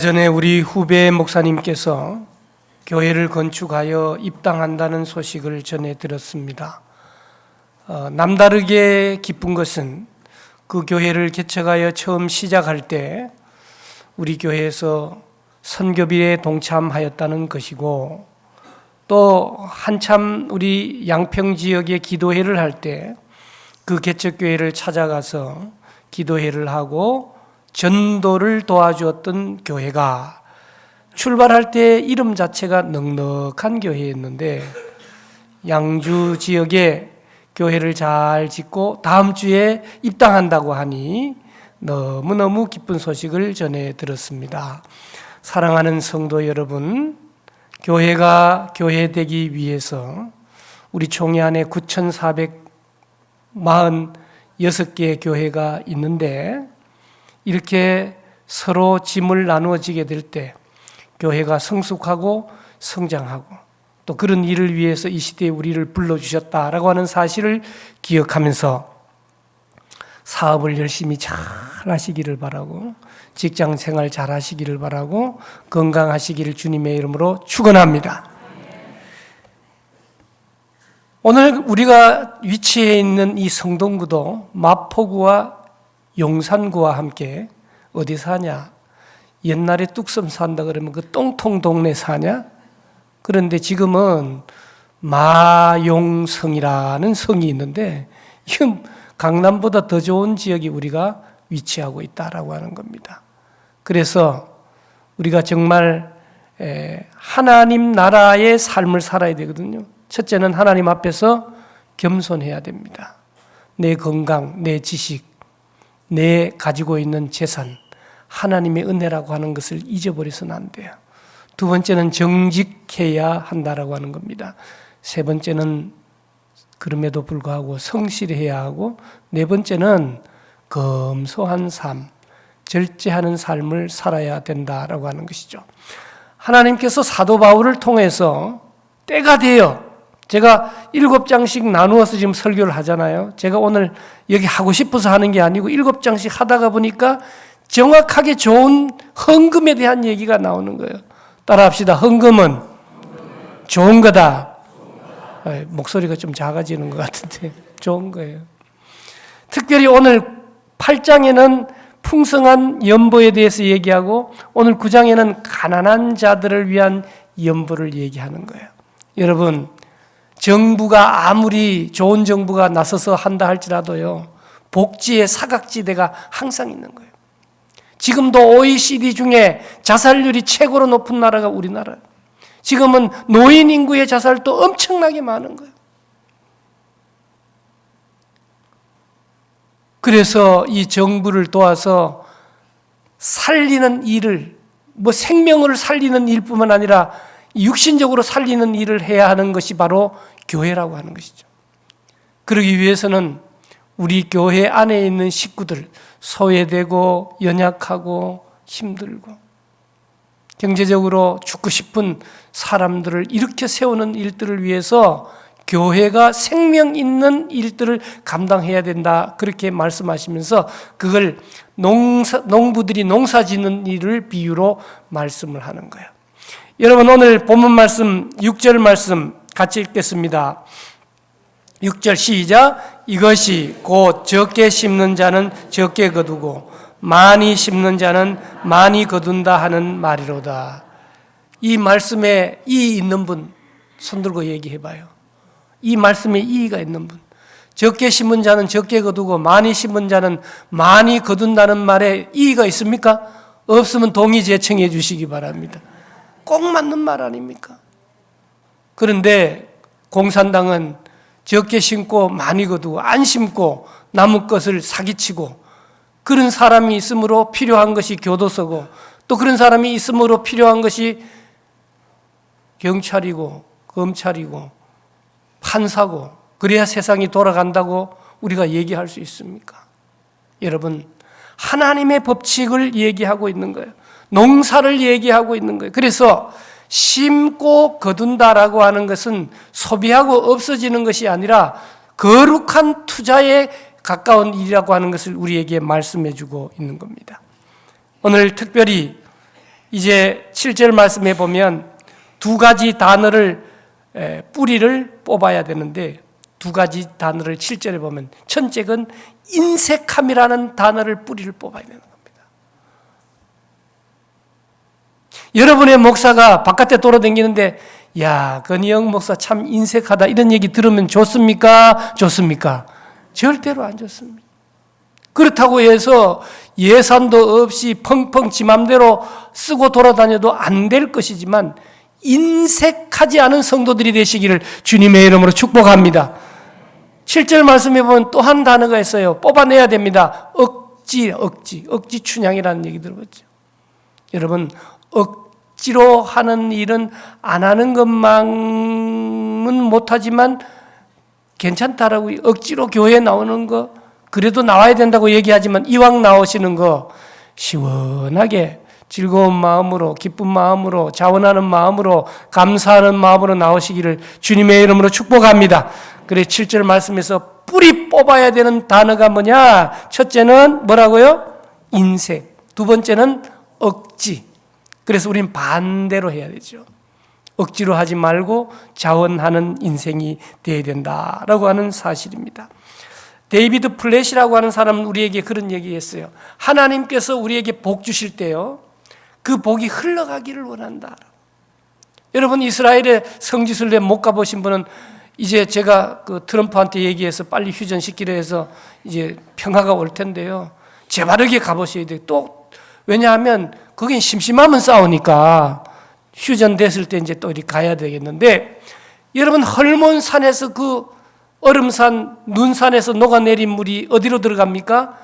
전에 우리 후배 목사님께서 교회를 건축하여 입당한다는 소식을 전해 들었습니다. 남다르게 기쁜 것은 그 교회를 개척하여 처음 시작할 때 우리 교회에서 선교비에 동참하였다는 것이고, 또 한참 우리 양평 지역에 기도회를 할 때 그 개척교회를 찾아가서 기도회를 하고 전도를 도와주었던 교회가 출발할 때 이름 자체가 넉넉한 교회였는데, 양주 지역에 교회를 잘 짓고 다음 주에 입당한다고 하니 너무너무 기쁜 소식을 전해 들었습니다. 사랑하는 성도 여러분, 교회가 교회되기 위해서 우리 총회 안에 9,446개의 교회가 있는데, 이렇게 서로 짐을 나누어지게 될 때 교회가 성숙하고 성장하고, 또 그런 일을 위해서 이 시대에 우리를 불러주셨다라고 하는 사실을 기억하면서 사업을 열심히 잘 하시기를 바라고, 직장 생활 잘 하시기를 바라고, 건강하시기를 주님의 이름으로 축원합니다. 오늘 우리가 위치해 있는 이 성동구도 마포구와 용산구와 함께 어디 사냐? 옛날에 뚝섬 산다 그러면 그 똥통 동네 사냐? 그런데 지금은 마용성이라는 성이 있는데, 이건 강남보다 더 좋은 지역이 우리가 위치하고 있다라고 하는 겁니다. 그래서 우리가 정말 하나님 나라의 삶을 살아야 되거든요. 첫째는 하나님 앞에서 겸손해야 됩니다. 내 건강, 내 지식, 내 가지고 있는 재산, 하나님의 은혜라고 하는 것을 잊어버려서는 안 돼요. 두 번째는 정직해야 한다라고 하는 겁니다. 세 번째는 그럼에도 불구하고 성실해야 하고, 네 번째는 검소한 삶, 절제하는 삶을 살아야 된다라고 하는 것이죠. 하나님께서 사도 바울을 통해서 때가 되어, 제가 7장씩 나누어서 지금 설교를 하잖아요. 제가 오늘 여기 하고 싶어서 하는 게 아니고 7장씩 하다가 보니까 정확하게 좋은 헌금에 대한 얘기가 나오는 거예요. 따라합시다. 헌금은 좋은 거다. 목소리가 좀 작아지는 것 같은데 좋은 거예요. 특별히 오늘 8장에는 풍성한 연보에 대해서 얘기하고, 오늘 9장에는 가난한 자들을 위한 연보를 얘기하는 거예요. 여러분, 정부가 아무리 좋은 정부가 나서서 한다 할지라도요, 복지의 사각지대가 항상 있는 거예요. 지금도 OECD 중에 자살률이 최고로 높은 나라가 우리나라예요. 지금은 노인 인구의 자살도 엄청나게 많은 거예요. 그래서 이 정부를 도와서 살리는 일을, 생명을 살리는 일뿐만 아니라 육신적으로 살리는 일을 해야 하는 것이 바로 교회라고 하는 것이죠. 그러기 위해서는 우리 교회 안에 있는 식구들, 소외되고 연약하고 힘들고 경제적으로 죽고 싶은 사람들을 일으켜 세우는 일들을 위해서 교회가 생명 있는 일들을 감당해야 된다, 그렇게 말씀하시면서 그걸 농부들이 농사 짓는 일을 비유로 말씀을 하는 거예요. 여러분, 오늘 본문 말씀 6절 말씀 같이 읽겠습니다. 6절 시작. 이것이 곧 적게 심는 자는 적게 거두고 많이 심는 자는 많이 거둔다 하는 말이로다. 이 말씀에 이의 있는 분 손 들고 얘기해 봐요. 이 말씀에 이의가 있는 분. 적게 심은 자는 적게 거두고 많이 심은 자는 많이 거둔다는 말에 이의가 있습니까? 없으면 동의 제청해 주시기 바랍니다. 꼭 맞는 말 아닙니까? 그런데 공산당은 적게 심고 많이 거두고, 안 심고 남의 것을 사기치고, 그런 사람이 있으므로 필요한 것이 교도소고, 또 그런 사람이 있으므로 필요한 것이 경찰이고 검찰이고 판사고, 그래야 세상이 돌아간다고 우리가 얘기할 수 있습니까? 여러분, 하나님의 법칙을 얘기하고 있는 거예요. 농사를 얘기하고 있는 거예요. 그래서 심고 거둔다라고 하는 것은 소비하고 없어지는 것이 아니라 거룩한 투자에 가까운 일이라고 하는 것을 우리에게 말씀해 주고 있는 겁니다. 오늘 특별히 이제 7절 말씀해 보면 두 가지 단어를 뿌리를 뽑아야 되는데 두 가지 단어를 7절에 보면 첫째는 인색함이라는 단어를 뿌리를 뽑아야 되는 겁니다. 여러분의 목사가 바깥에 돌아다니는데 야, 건희영 목사 참 인색하다 이런 얘기 들으면 좋습니까? 좋습니까? 절대로 안 좋습니다. 그렇다고 해서 예산도 없이 펑펑 지 맘대로 쓰고 돌아다녀도 안 될 것이지만 인색하지 않은 성도들이 되시기를 주님의 이름으로 축복합니다. 7절 말씀에 보면 또 한 단어가 있어요. 뽑아내야 됩니다. 억지 춘향이라는 얘기 들어봤죠. 여러분, 억지로 하는 일은 안 하는 것만은 못하지만 괜찮다라고 억지로 교회에 나오는 거 그래도 나와야 된다고 얘기하지만 이왕 나오시는 거 시원하게 즐거운 마음으로 기쁜 마음으로 자원하는 마음으로 감사하는 마음으로 나오시기를 주님의 이름으로 축복합니다. 그래 7절 말씀에서 뿌리 뽑아야 되는 단어가 뭐냐? 첫째는 뭐라고요? 인색. 두 번째는 억지. 그래서 우린 반대로 해야 되죠. 억지로 하지 말고 자원하는 인생이 되어야 된다라고 하는 사실입니다. 데이비드 플랫이라고 하는 사람은 우리에게 그런 얘기했어요. 하나님께서 우리에게 복 주실 때요, 그 복이 흘러가기를 원한다. 여러분 이스라엘의 성지순례 못 가보신 분은 이제 제가 그 트럼프한테 얘기해서 빨리 휴전시키려 해서 이제 평화가 올 텐데요. 재바르게 가보셔야 돼요. 또 왜냐하면 거긴 심심하면 싸우니까 휴전됐을 때 이제 또 이렇게 가야 되겠는데 여러분 헐몬산에서 그 얼음산, 눈산에서 녹아내린 물이 어디로 들어갑니까?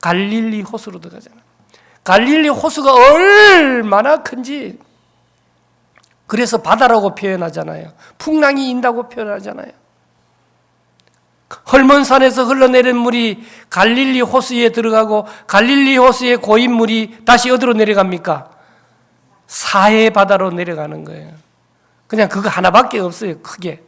갈릴리 호수로 들어가잖아요. 갈릴리 호수가 얼마나 큰지 그래서 바다라고 표현하잖아요. 풍랑이 인다고 표현하잖아요. 헐몬산에서 흘러내린 물이 갈릴리 호수에 들어가고 갈릴리 호수에 고인 물이 다시 어디로 내려갑니까? 사해 바다로 내려가는 거예요. 그냥 그거 하나밖에 없어요. 크게.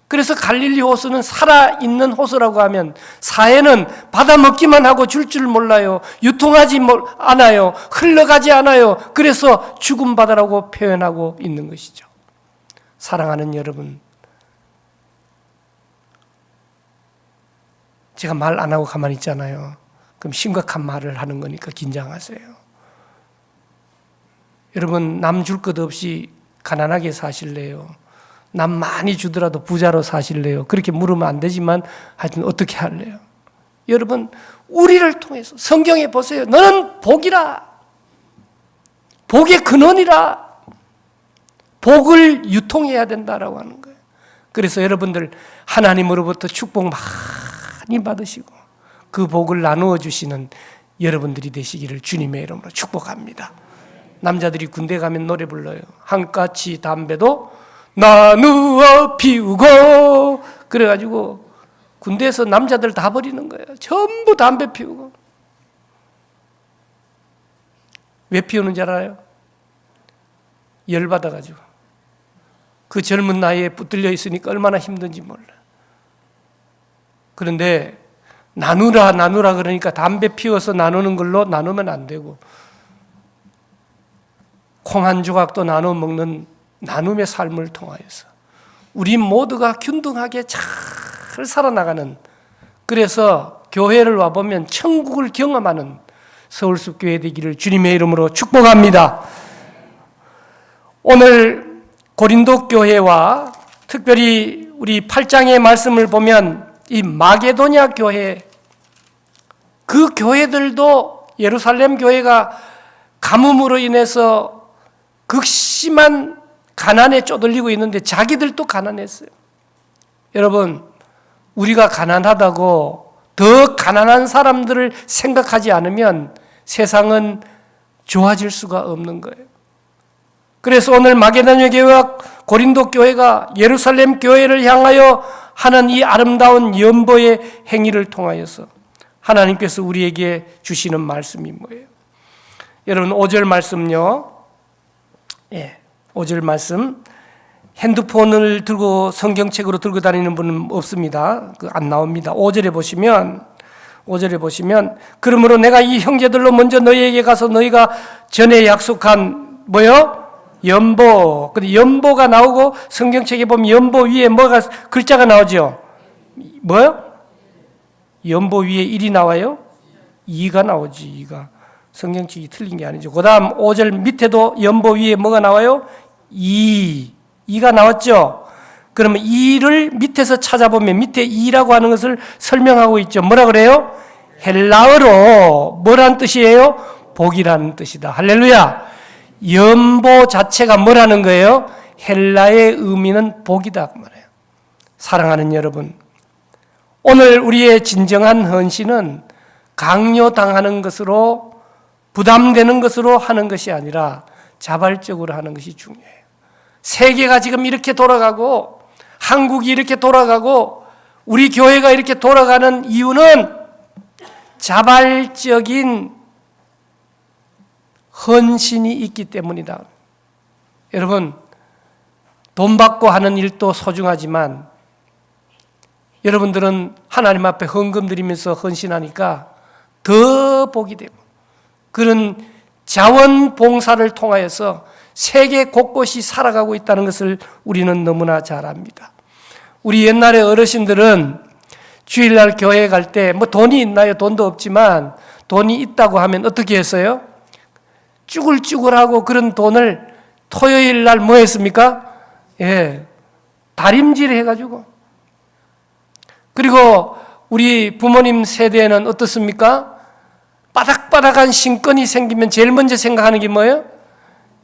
그래서 갈릴리 호수는 살아있는 호수라고 하면 사해는 받아먹기만 하고 줄 몰라요. 유통하지 않아요. 흘러가지 않아요. 그래서 죽은 바다라고 표현하고 있는 것이죠. 사랑하는 여러분, 제가 말 안 하고 가만히 있잖아요. 그럼 심각한 말을 하는 거니까 긴장하세요. 여러분 남 줄 것 없이 가난하게 사실래요? 남 많이 주더라도 부자로 사실래요? 그렇게 물으면 안 되지만 하여튼 어떻게 할래요? 여러분 우리를 통해서 성경에 보세요. 너는 복이라. 복의 근원이라. 복을 유통해야 된다라고 하는 거예요. 그래서 여러분들 하나님으로부터 축복 많이 받으시고 그 복을 나누어 주시는 여러분들이 되시기를 주님의 이름으로 축복합니다. 남자들이 군대 가면 노래 불러요. 한까치 담배도 나누어 피우고 그래가지고 군대에서 남자들 다 버리는 거예요. 전부 담배 피우고. 왜 피우는지 알아요? 열받아가지고. 그 젊은 나이에 붙들려 있으니까 얼마나 힘든지 몰라. 그런데 나누라 그러니까 담배 피워서 나누는 걸로 나누면 안 되고 콩 한 조각도 나눠 먹는 나눔의 삶을 통하여서 우리 모두가 균등하게 잘 살아나가는, 그래서 교회를 와보면 천국을 경험하는 서울숲교회 되기를 주님의 이름으로 축복합니다. 오늘 고린도 교회와 특별히 우리 8장의 말씀을 보면 이 마게도냐 교회, 그 교회들도 예루살렘 교회가 가뭄으로 인해서 극심한 가난에 쪼들리고 있는데 자기들도 가난했어요. 여러분, 우리가 가난하다고 더 가난한 사람들을 생각하지 않으면 세상은 좋아질 수가 없는 거예요. 그래서 오늘 마게도냐 교회와 고린도 교회가 예루살렘 교회를 향하여 하는 이 아름다운 연보의 행위를 통하여서 하나님께서 우리에게 주시는 말씀이 뭐예요? 여러분 5절 말씀요. 5절 말씀. 핸드폰을 들고 성경책으로 들고 다니는 분은 없습니다. 안 나옵니다. 5절에 보시면 그러므로 내가 이 형제들로 먼저 너희에게 가서 너희가 전에 약속한 뭐요? 연보. 근데 연보가 나오고 성경책에 보면 연보 위에 뭐가 글자가 나오죠? 뭐요? 연보 위에 1이 나와요? 2가 나오지. 2가. 성경책이 틀린 게 아니죠. 그 다음 5절 밑에도 연보 위에 뭐가 나와요? 2가 나왔죠. 그러면 2를 밑에서 찾아보면 밑에 2라고 하는 것을 설명하고 있죠. 뭐라 그래요? 헬라어로 뭐란 뜻이에요? 복이라는 뜻이다. 할렐루야. 연보 자체가 뭐라는 거예요? 헬라의 의미는 복이다 그 말이에요. 사랑하는 여러분, 오늘 우리의 진정한 헌신은 강요당하는 것으로 부담되는 것으로 하는 것이 아니라 자발적으로 하는 것이 중요해요. 세계가 지금 이렇게 돌아가고 한국이 이렇게 돌아가고 우리 교회가 이렇게 돌아가는 이유는 자발적인 헌신이 있기 때문이다. 여러분, 돈 받고 하는 일도 소중하지만 여러분들은 하나님 앞에 헌금 드리면서 헌신하니까 더 복이 되고 그런 자원봉사를 통하여서 세계 곳곳이 살아가고 있다는 것을 우리는 너무나 잘 압니다. 우리 옛날에 어르신들은 주일날 교회에 갈 때 뭐 돈이 있나요? 돈도 없지만 돈이 있다고 하면 어떻게 했어요? 쭈글쭈글하고 그런 돈을 토요일 날 뭐 했습니까? 다림질 해가지고. 그리고 우리 부모님 세대에는 어떻습니까? 바닥바닥한 신건이 생기면 제일 먼저 생각하는 게 뭐예요?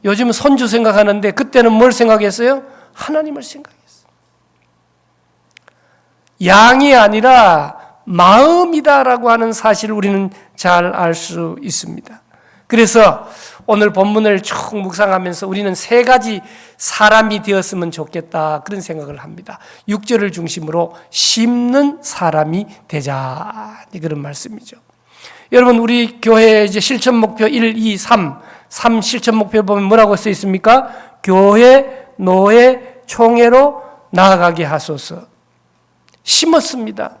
요즘은 손주 생각하는데 그때는 뭘 생각했어요? 하나님을 생각했어요. 양이 아니라 마음이다라고 하는 사실을 우리는 잘 알 수 있습니다. 그래서 오늘 본문을 쭉 묵상하면서 우리는 세 가지 사람이 되었으면 좋겠다 그런 생각을 합니다. 6절을 중심으로 심는 사람이 되자 그런 말씀이죠. 여러분 우리 교회 이제 실천 목표 1, 2, 3 실천 목표 보면 뭐라고 써 있습니까? 교회, 노회, 총회로 나아가게 하소서. 심었습니다.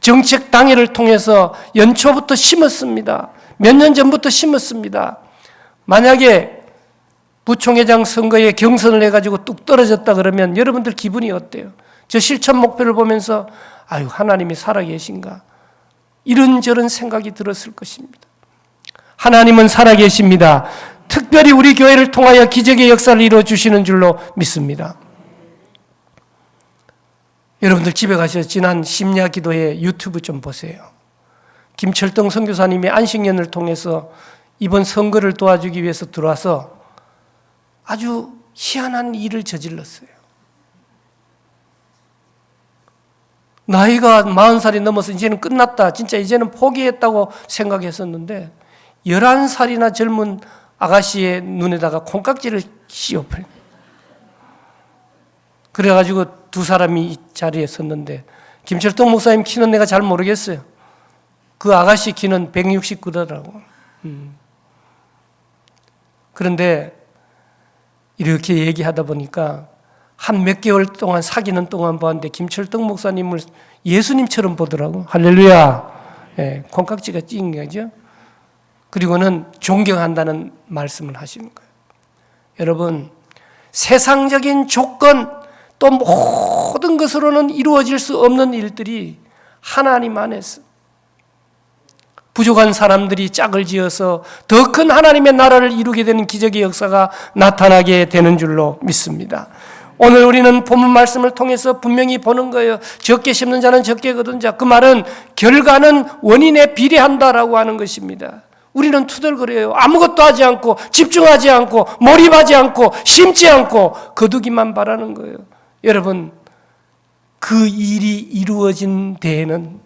정책 당회를 통해서 연초부터 심었습니다. 몇 년 전부터 심었습니다. 만약에 부총회장 선거에 경선을 해가지고 뚝 떨어졌다 그러면 여러분들 기분이 어때요? 저 실천 목표를 보면서 아유 하나님이 살아계신가? 이런저런 생각이 들었을 것입니다. 하나님은 살아계십니다. 특별히 우리 교회를 통하여 기적의 역사를 이루어주시는 줄로 믿습니다. 여러분들 집에 가셔서 지난 심야 기도회 유튜브 좀 보세요. 김철동 선교사님이 안식년을 통해서 이번 선거를 도와주기 위해서 들어와서 아주 희한한 일을 저질렀어요. 나이가 40살이 넘어서 이제는 끝났다. 진짜 이제는 포기했다고 생각했었는데 11살이나 젊은 아가씨의 눈에다가 콩깍지를 씌워버린. 그래가지고 두 사람이 이 자리에 섰는데 김철동 목사님 키는 내가 잘 모르겠어요. 그 아가씨 키는 169더라고. 그런데 이렇게 얘기하다 보니까 한 몇 개월 동안 사귀는 동안 보았는데 김철동 목사님을 예수님처럼 보더라고. 할렐루야. 콩깍지가 찐 거죠. 그리고는 존경한다는 말씀을 하시는 거예요. 여러분, 세상적인 조건 또 모든 것으로는 이루어질 수 없는 일들이 하나님 안에서 부족한 사람들이 짝을 지어서 더 큰 하나님의 나라를 이루게 되는 기적의 역사가 나타나게 되는 줄로 믿습니다. 오늘 우리는 본문 말씀을 통해서 분명히 보는 거예요. 적게 심는 자는 적게 거둔 자. 그 말은 결과는 원인에 비례한다라고 하는 것입니다. 우리는 투덜거려요. 아무것도 하지 않고 집중하지 않고 몰입하지 않고 심지 않고 거두기만 바라는 거예요. 여러분, 그 일이 이루어진 데에는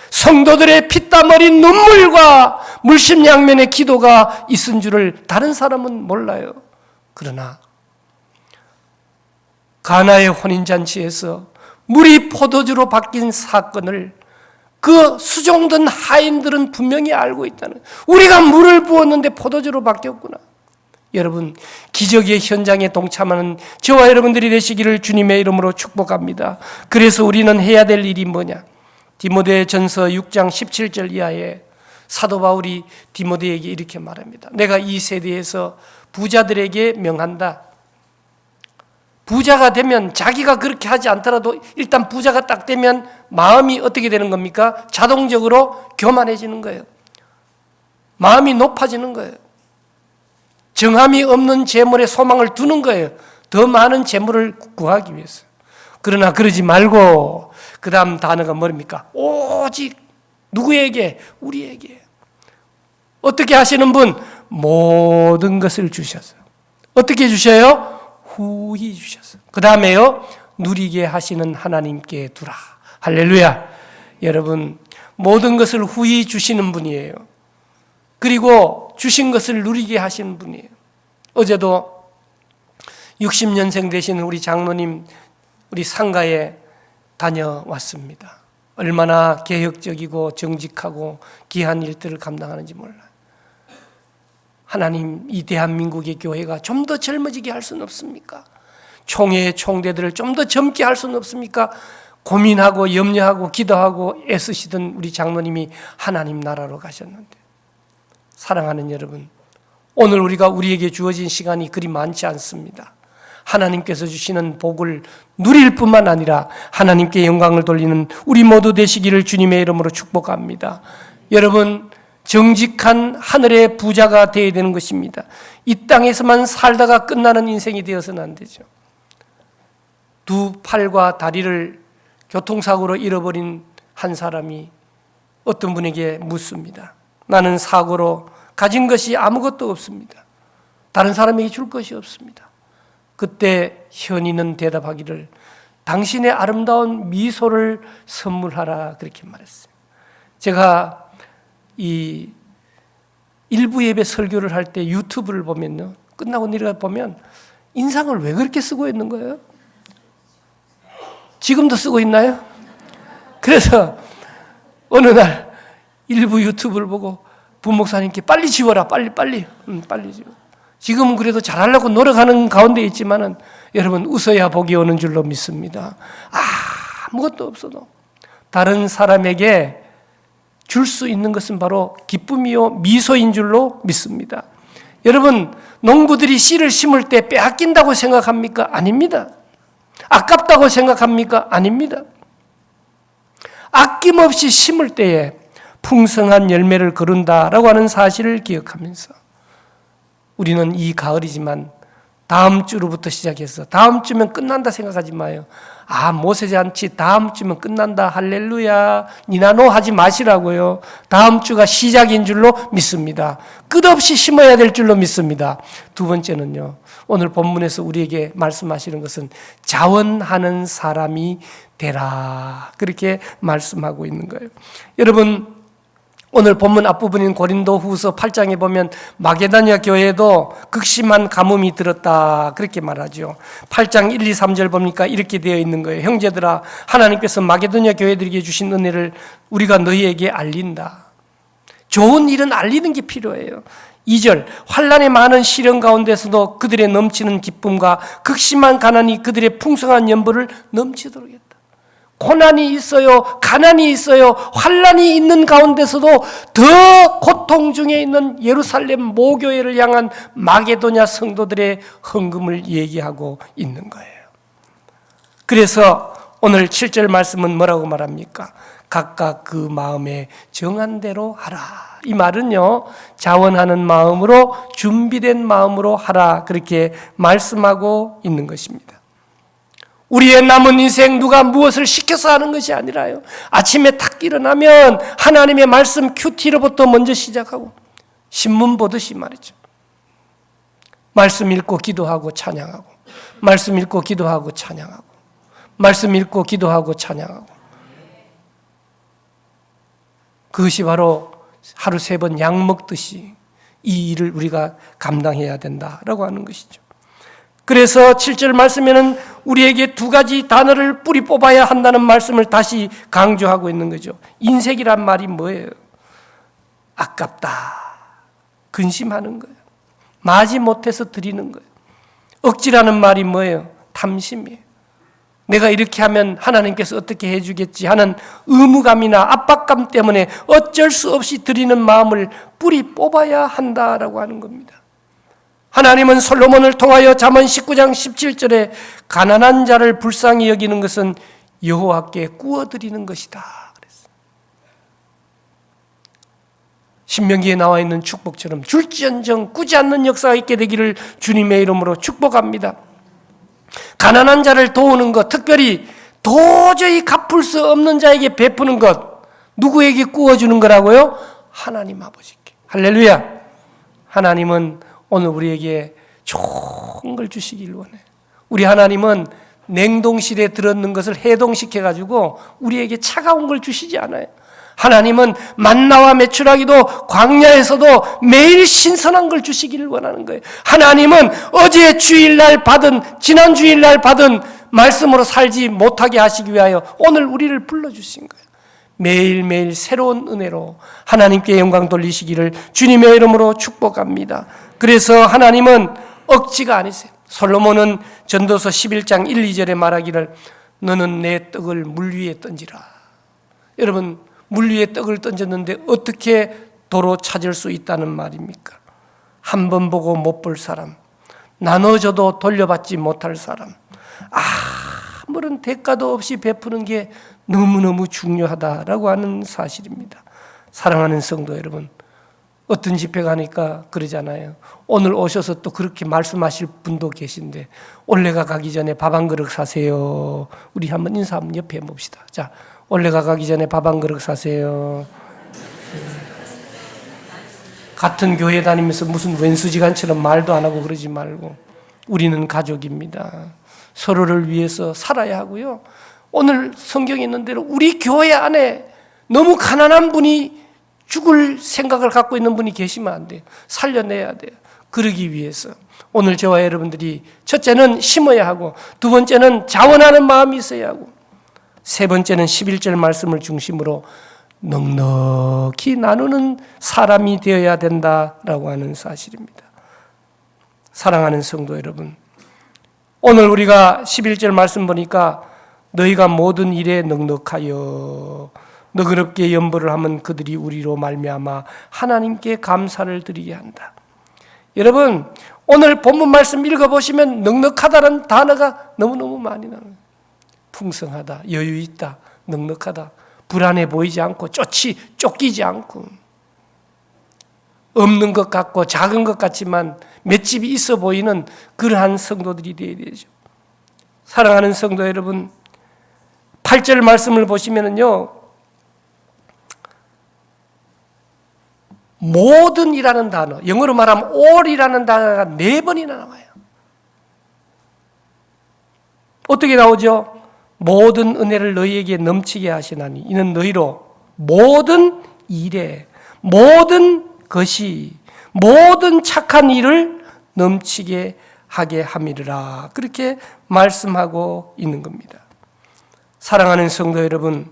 성도들의 피땀 어린 눈물과 물심양면의 기도가 있은 줄을 다른 사람은 몰라요. 그러나 가나의 혼인잔치에서 물이 포도주로 바뀐 사건을 그 수종든 하인들은 분명히 알고 있다는, 우리가 물을 부었는데 포도주로 바뀌었구나. 여러분, 기적의 현장에 동참하는 저와 여러분들이 되시기를 주님의 이름으로 축복합니다. 그래서 우리는 해야 될 일이 뭐냐? 디모데전서 6장 17절 이하에 사도 바울이 디모데에게 이렇게 말합니다. 내가 이 세대에서 부자들에게 명한다. 부자가 되면 자기가 그렇게 하지 않더라도 일단 부자가 딱 되면 마음이 어떻게 되는 겁니까? 자동적으로 교만해지는 거예요. 마음이 높아지는 거예요. 정함이 없는 재물에 소망을 두는 거예요. 더 많은 재물을 구하기 위해서. 그러나 그러지 말고 그 다음 단어가 뭡니까? 오직 누구에게? 우리에게. 어떻게 하시는 분? 모든 것을 주셨어요. 어떻게 주셔요? 후히 주셨어요. 그 다음에요, 누리게 하시는 하나님께 두라. 할렐루야. 여러분, 모든 것을 후히 주시는 분이에요. 그리고 주신 것을 누리게 하시는 분이에요. 어제도 60년생 되신 우리 장로님, 우리 상가에 다녀왔습니다. 얼마나 개혁적이고 정직하고 귀한 일들을 감당하는지 몰라요. 하나님, 이 대한민국의 교회가 좀 더 젊어지게 할 수는 없습니까? 총회, 총대들을 좀 더 젊게 할 수는 없습니까? 고민하고 염려하고 기도하고 애쓰시던 우리 장로님이 하나님 나라로 가셨는데, 사랑하는 여러분, 오늘 우리에게 주어진 시간이 그리 많지 않습니다. 하나님께서 주시는 복을 누릴 뿐만 아니라 하나님께 영광을 돌리는 우리 모두 되시기를 주님의 이름으로 축복합니다. 여러분, 정직한 하늘의 부자가 되어야 되는 것입니다. 이 땅에서만 살다가 끝나는 인생이 되어서는 안 되죠. 두 팔과 다리를 교통사고로 잃어버린 한 사람이 어떤 분에게 묻습니다. 나는 사고로 가진 것이 아무것도 없습니다. 다른 사람에게 줄 것이 없습니다. 그때 현인은 대답하기를 당신의 아름다운 미소를 선물하라, 그렇게 말했어요. 제가 이 일부 예배 설교를 할 때 유튜브를 보면요, 끝나고 내려가 보면 인상을 왜 그렇게 쓰고 있는 거예요? 지금도 쓰고 있나요? 그래서 어느 날 일부 유튜브를 보고 부목사님께 빨리 지워라, 빨리 지워. 지금은 그래도 잘하려고 노력하는 가운데 있지만은 여러분, 웃어야 복이 오는 줄로 믿습니다. 아무것도 없어도 다른 사람에게 줄 수 있는 것은 바로 기쁨이요 미소인 줄로 믿습니다. 여러분, 농부들이 씨를 심을 때 빼앗긴다고 생각합니까? 아닙니다. 아깝다고 생각합니까? 아닙니다. 아낌없이 심을 때에 풍성한 열매를 거둔다라고 하는 사실을 기억하면서 우리는 이 가을이지만 다음 주로부터 시작해서 다음 주면 끝난다 생각하지 마요. 모세잔치 다음 주면 끝난다, 할렐루야, 니나노 하지 마시라고요. 다음 주가 시작인 줄로 믿습니다. 끝없이 심어야 될 줄로 믿습니다. 두 번째는요, 오늘 본문에서 우리에게 말씀하시는 것은 자원하는 사람이 되라, 그렇게 말씀하고 있는 거예요. 여러분, 오늘 본문 앞부분인 고린도후서 8장에 보면 마게도냐 교회에도 극심한 가뭄이 들었다, 그렇게 말하죠. 8장 1, 2, 3절 보니까 이렇게 되어 있는 거예요. 형제들아, 하나님께서 마게도냐 교회들에게 주신 은혜를 우리가 너희에게 알린다. 좋은 일은 알리는 게 필요해요. 2절, 환난의 많은 시련 가운데서도 그들의 넘치는 기쁨과 극심한 가난이 그들의 풍성한 연보를 넘치도록 했다. 고난이 있어요, 가난이 있어요, 환난이 있는 가운데서도 더 고통 중에 있는 예루살렘 모교회를 향한 마게도냐 성도들의 헌금을 얘기하고 있는 거예요. 그래서 오늘 7절 말씀은 뭐라고 말합니까? 각각 그 마음에 정한 대로 하라. 이 말은요, 자원하는 마음으로, 준비된 마음으로 하라, 그렇게 말씀하고 있는 것입니다. 우리의 남은 인생 누가 무엇을 시켜서 하는 것이 아니라요, 아침에 탁 일어나면 하나님의 말씀 큐티로부터 먼저 시작하고 신문 보듯이 말이죠. 말씀 읽고 기도하고 찬양하고, 말씀 읽고 기도하고 찬양하고, 말씀 읽고 기도하고 찬양하고, 그것이 바로 하루 3번 약 먹듯이 이 일을 우리가 감당해야 된다라고 하는 것이죠. 그래서 7절 말씀에는 우리에게 2가지 단어를 뿌리 뽑아야 한다는 말씀을 다시 강조하고 있는 거죠. 인색이란 말이 뭐예요? 아깝다, 근심하는 거예요. 마지 못해서 드리는 거예요. 억지라는 말이 뭐예요? 탐심이에요. 내가 이렇게 하면 하나님께서 어떻게 해주겠지 하는 의무감이나 압박감 때문에 어쩔 수 없이 드리는 마음을 뿌리 뽑아야 한다라고 하는 겁니다. 하나님은 솔로몬을 통하여 잠언 19장 17절에 가난한 자를 불쌍히 여기는 것은 여호와께 구워드리는 것이다 그랬어요. 신명기에 나와 있는 축복처럼 줄지언정 꾸지 않는 역사가 있게 되기를 주님의 이름으로 축복합니다. 가난한 자를 도우는 것, 특별히 도저히 갚을 수 없는 자에게 베푸는 것, 누구에게 구워주는 거라고요? 하나님 아버지께. 할렐루야. 하나님은 오늘 우리에게 좋은 걸 주시길 원해요. 우리 하나님은 냉동실에 들었는 것을 해동시켜가지고 우리에게 차가운 걸 주시지 않아요. 하나님은 만나와 메추라기도 광야에서도 매일 신선한 걸 주시기를 원하는 거예요. 하나님은 어제 주일날 받은, 지난 주일날 받은 말씀으로 살지 못하게 하시기 위하여 오늘 우리를 불러주신 거예요. 매일매일 새로운 은혜로 하나님께 영광 돌리시기를 주님의 이름으로 축복합니다. 그래서 하나님은 억지가 아니세요. 솔로몬은 전도서 11장 1, 2절에 말하기를 너는 내 떡을 물 위에 던지라. 여러분, 물 위에 떡을 던졌는데 어떻게 도로 찾을 수 있다는 말입니까? 한 번 보고 못 볼 사람, 나눠줘도 돌려받지 못할 사람, 아무런 대가도 없이 베푸는 게 너무너무 중요하다라고 하는 사실입니다. 사랑하는 성도 여러분, 어떤 집회 가니까 그러잖아요. 오늘 오셔서 또 그렇게 말씀하실 분도 계신데 올레가 가기 전에 밥 한 그릇 사세요. 우리 한번 인사 한번 옆에 해봅시다. 자, 올레가 가기 전에 밥 한 그릇 사세요. 같은 교회 다니면서 무슨 왼수지간처럼 말도 안 하고 그러지 말고 우리는 가족입니다. 서로를 위해서 살아야 하고요. 오늘 성경에 있는 대로 우리 교회 안에 너무 가난한 분이 죽을 생각을 갖고 있는 분이 계시면 안 돼요. 살려내야 돼요. 그러기 위해서 오늘 저와 여러분들이 첫째는 심어야 하고, 두 번째는 자원하는 마음이 있어야 하고, 세 번째는 11절 말씀을 중심으로 넉넉히 나누는 사람이 되어야 된다라고 하는 사실입니다. 사랑하는 성도 여러분, 오늘 우리가 11절 말씀 보니까 너희가 모든 일에 넉넉하여 너그럽게 염보를 하면 그들이 우리로 말미암아 하나님께 감사를 드리게 한다. 여러분, 오늘 본문 말씀 읽어보시면 넉넉하다는 단어가 너무너무 많이 나와요. 풍성하다, 여유 있다, 넉넉하다, 불안해 보이지 않고 쫓기지 않고, 없는 것 같고 작은 것 같지만 맷집이 있어 보이는 그러한 성도들이 되어야 되죠. 사랑하는 성도 여러분, 8절 말씀을 보시면요, 모든이라는 단어, 영어로 말하면 all이라는 단어가 4번이나 나와요. 어떻게 나오죠? 모든 은혜를 너희에게 넘치게 하시나니 이는 너희로 모든 일에, 모든 것이, 모든 착한 일을 넘치게 하게 함이라. 그렇게 말씀하고 있는 겁니다. 사랑하는 성도 여러분,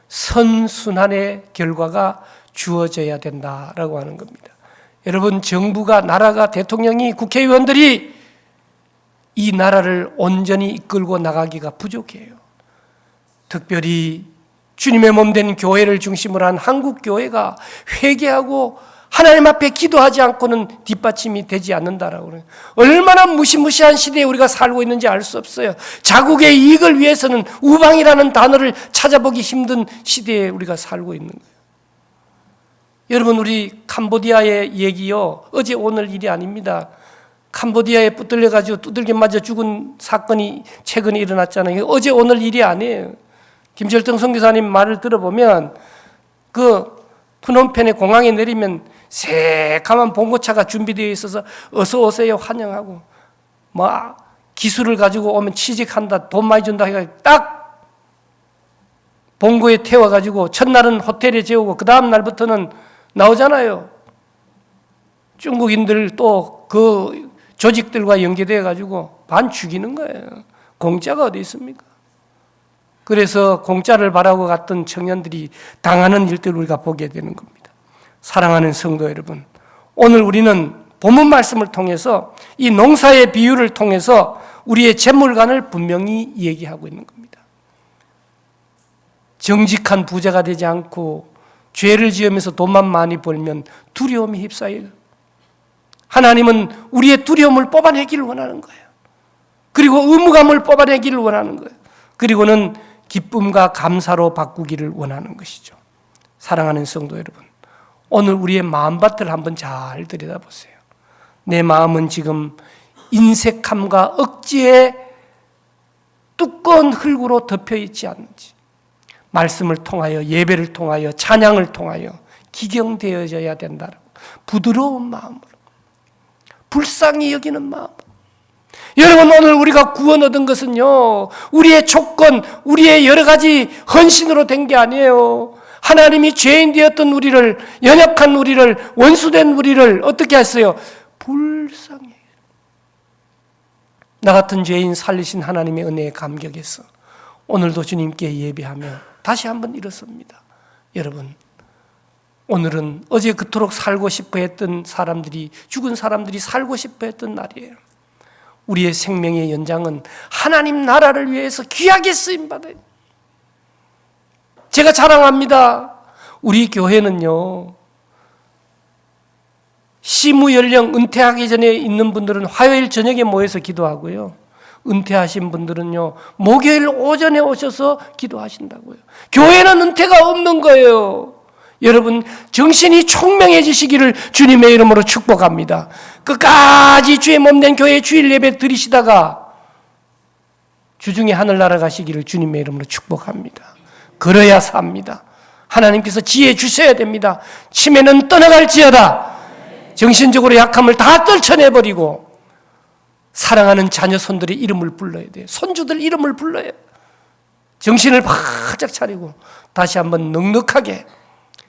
선순환의 결과가 주어져야 된다라고 하는 겁니다. 여러분, 정부가, 나라가, 대통령이, 국회의원들이 이 나라를 온전히 이끌고 나가기가 부족해요. 특별히 주님의 몸된 교회를 중심으로 한 한국 교회가 회개하고 하나님 앞에 기도하지 않고는 뒷받침이 되지 않는다라고 그래요. 얼마나 무시무시한 시대에 우리가 살고 있는지 알 수 없어요. 자국의 이익을 위해서는 우방이라는 단어를 찾아보기 힘든 시대에 우리가 살고 있는 거예요. 여러분, 우리 캄보디아의 얘기요, 어제 오늘 일이 아닙니다. 캄보디아에 붙들려가지고 두들겨 맞아 죽은 사건이 최근에 일어났잖아요. 어제 오늘 일이 아니에요. 김철등 선교사님 말을 들어보면 그 프놈펜의 공항에 내리면 새까만 봉고차가 준비되어 있어서 어서 오세요 환영하고, 뭐 기술을 가지고 오면 취직한다, 돈 많이 준다 해가 딱 봉고에 태워가지고 첫날은 호텔에 재우고 그 다음 날부터는 나오잖아요. 중국인들 또 그 조직들과 연계되어 가지고 반 죽이는 거예요. 공짜가 어디 있습니까? 그래서 공짜를 바라고 갔던 청년들이 당하는 일들을 우리가 보게 되는 겁니다. 사랑하는 성도 여러분, 오늘 우리는 본문 말씀을 통해서 이 농사의 비유를 통해서 우리의 재물관을 분명히 얘기하고 있는 겁니다. 정직한 부자가 되지 않고 죄를 지으면서 돈만 많이 벌면 두려움이 휩싸여요. 하나님은 우리의 두려움을 뽑아내기를 원하는 거예요. 그리고 의무감을 뽑아내기를 원하는 거예요. 그리고는 기쁨과 감사로 바꾸기를 원하는 것이죠. 사랑하는 성도 여러분, 오늘 우리의 마음밭을 한번 잘 들여다보세요. 내 마음은 지금 인색함과 억지의 두꺼운 흙으로 덮여 있지 않는지, 말씀을 통하여, 예배를 통하여, 찬양을 통하여 기경되어져야 된다라고, 부드러운 마음으로, 불쌍히 여기는 마음. 여러분, 오늘 우리가 구원 얻은 것은요, 우리의 조건, 우리의 여러 가지 헌신으로 된 게 아니에요. 하나님이 죄인 되었던 우리를, 연약한 우리를, 원수된 우리를 어떻게 했어요? 불쌍히. 나 같은 죄인 살리신 하나님의 은혜에 감격해서 오늘도 주님께 예배하며 다시 한번 일어섭니다. 여러분, 오늘은 어제 그토록 살고 싶어 했던 사람들이, 죽은 사람들이 살고 싶어 했던 날이에요. 우리의 생명의 연장은 하나님 나라를 위해서 귀하게 쓰임받아요. 제가 자랑합니다. 우리 교회는요, 시무 연령 은퇴하기 전에 있는 분들은 화요일 저녁에 모여서 기도하고요, 은퇴하신 분들은요 목요일 오전에 오셔서 기도하신다고요. 교회는 은퇴가 없는 거예요. 여러분, 정신이 총명해지시기를 주님의 이름으로 축복합니다. 끝까지 주의 몸된 교회 주일 예배 드리시다가 주중에 하늘나라 가시기를 주님의 이름으로 축복합니다. 그래야 삽니다. 하나님께서 지혜 주셔야 됩니다. 치매는 떠나갈지어다. 정신적으로 약함을 다 떨쳐내버리고 사랑하는 자녀 손들의 이름을 불러야 돼요. 손주들 이름을 불러요. 정신을 바짝 차리고 다시 한번 넉넉하게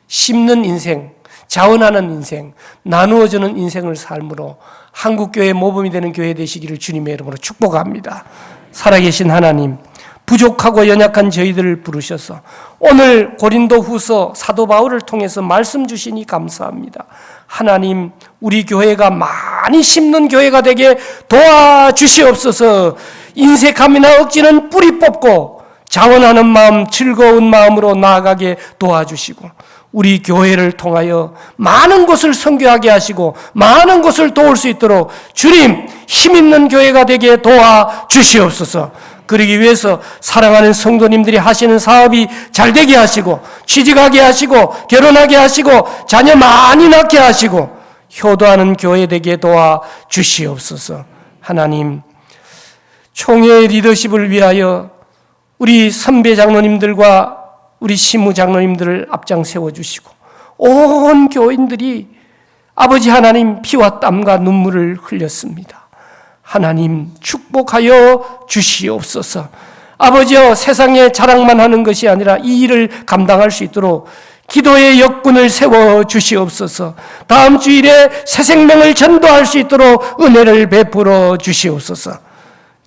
심는 인생, 자원하는 인생, 나누어주는 인생을 삶으로 한국교회 모범이 되는 교회 되시기를 주님의 이름으로 축복합니다. 살아계신 하나님, 부족하고 연약한 저희들을 부르셔서 오늘 고린도후서 사도 바울을 통해서 말씀 주시니 감사합니다. 하나님, 우리 교회가 많이 심는 교회가 되게 도와주시옵소서. 인색함이나 억지는 뿌리 뽑고 자원하는 마음, 즐거운 마음으로 나아가게 도와주시고, 우리 교회를 통하여 많은 곳을 선교하게 하시고 많은 곳을 도울 수 있도록 주님, 힘있는 교회가 되게 도와주시옵소서. 그러기 위해서 사랑하는 성도님들이 하시는 사업이 잘 되게 하시고, 취직하게 하시고, 결혼하게 하시고, 자녀 많이 낳게 하시고, 효도하는 교회 되게 도와주시옵소서. 하나님, 총회의 리더십을 위하여 우리 선배 장로님들과 우리 시무 장로님들을 앞장 세워주시고, 온 교인들이 아버지 하나님 피와 땀과 눈물을 흘렸습니다. 하나님, 축복하여 주시옵소서. 아버지여, 세상에 자랑만 하는 것이 아니라 이 일을 감당할 수 있도록 기도의 역군을 세워 주시옵소서. 다음 주일에 새 생명을 전도할 수 있도록 은혜를 베풀어 주시옵소서.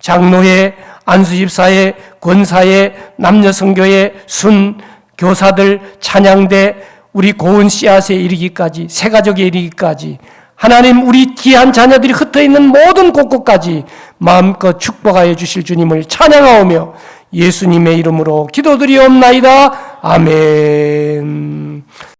장로회, 안수집사회, 권사회, 남녀성교회, 순, 교사들, 찬양대, 우리 고은 씨앗에 이르기까지, 새가족에 이르기까지, 하나님, 우리 귀한 자녀들이 흩어있는 모든 곳곳까지 마음껏 축복하여 주실 주님을 찬양하오며 예수님의 이름으로 기도드리옵나이다. 아멘.